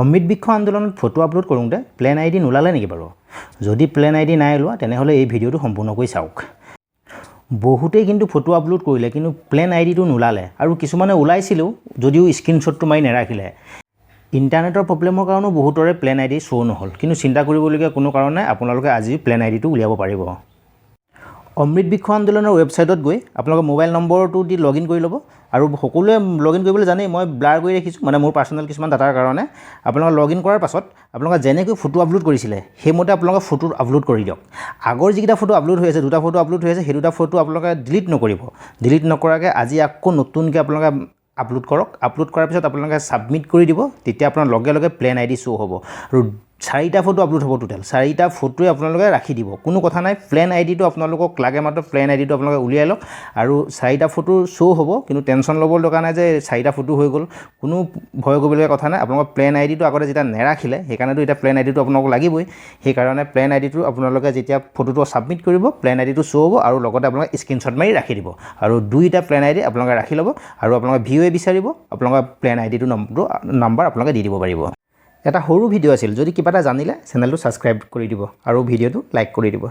অমৃত বৃক্ষ আন্দোলনত photo upload কৰোঁতে প্লেন আইডি নোলালে নেকি বাৰু? যদি প্লেন আইডি নাই ওলোৱা তেনেহ'লে এই ভিডিঅ'টো সম্পূৰ্ণকৈ চাওক। বহুতেই কিন্তু ফটো আপলোড কৰিলে কিন্তু প্লেন আইডিটো নোলালে আৰু কিছুমানে ওলাইছিলেও যদিও স্ক্ৰীনশ্বটটো মাৰি নেৰাখিলে। ইণ্টাৰনেটৰ প্ৰব্লেমৰ কাৰণেও বহুতৰে প্লেন আইডি শ্ব' নহ'ল, কিন্তু চিন্তা কৰিবলগীয়া কোনো কাৰণ নাই, আপোনালোকে আজি প্লেন আইডিটো উলিয়াব পাৰিব। অমৃত বৃক্ষ আন্দোলনৰ ৱেবছাইটত গৈ আপোনালোকৰ মোবাইল নম্বৰটো দি লগ ইন কৰি ল'ব আৰু সকলোৱে লগ ইন কৰিবলৈ জানেই, মই ব্লাৰ কৰি ৰাখিছোঁ মানে মোৰ পাৰ্চনেল কিছুমান ডাটাৰ কাৰণে। আপোনালোকে লগ ইন কৰাৰ পাছত আপোনালোকে যেনেকৈ ফটো আপলোড কৰিছিলে সেইমতে আপোনালোকে ফটো আপলোড কৰি দিয়ক। আগৰ যিকেইটা ফটো আপলোড হৈ আছে, দুটা ফটো আপলোড হৈ আছে, সেই দুটা ফটো আপোনালোকে ডিলিট নকৰিব। ডিলিট নকৰাকৈ আজি আকৌ নতুনকৈ আপোনালোকে আপলোড কৰক। আপলোড কৰাৰ পিছত আপোনালোকে ছাবমিট কৰি দিব, তেতিয়া আপোনাৰ লগে লগে প্লেন আইডি শ্ব' হ'ব আৰু 4টা ফটো আপলোড হ'ব টোটেল। 4টা ফটোৱে আপোনালোকে ৰাখি দিব, কোনো কথা নাই। প্লেন আইডিটো আপোনালোকক লাগে মাত্ৰ প্লেন আইডিটো আপোনালোকে উলিয়াই লওক আৰু 4টা ফটো শ্ব' হ'ব, কিন্তু টেনশ্যন ল'ব দৰকাৰ নাই যে 4টা ফটো হৈ গ'ল, কোনো ভয় কৰিবলগীয়া কথা নাই। আপোনালোকৰ প্লেন আইডিটো আগতে যেতিয়া নেৰাখিলে সেইকাৰণেতো এতিয়া প্লেন আইডিটো আপোনালোকক লাগিবই। সেইকাৰণে প্লেন আইডিটো আপোনালোকে যেতিয়া ফটোটো ছাবমিট কৰিব প্লেন আইডিটো শ্ব' হ'ব আৰু লগতে আপোনালোকে স্ক্ৰীনশ্বট মাৰি ৰাখি দিব আৰু 2টা প্লেন আইডি আপোনালোকে ৰাখি ল'ব আৰু আপোনালোকে ভিউৱে বিচাৰিব, আপোনালোকৰ প্লেন আইডিটো নাম্বাৰ আপোনালোকে দি দিব পাৰিব। এটা সৰু ভিডিঅ' আছিল, যদি কিবা এটা জানিলে চেনেলটো ছাবস্ক্ৰাইব কৰি দিব আৰু ভিডিঅ'টো লাইক কৰি দিব।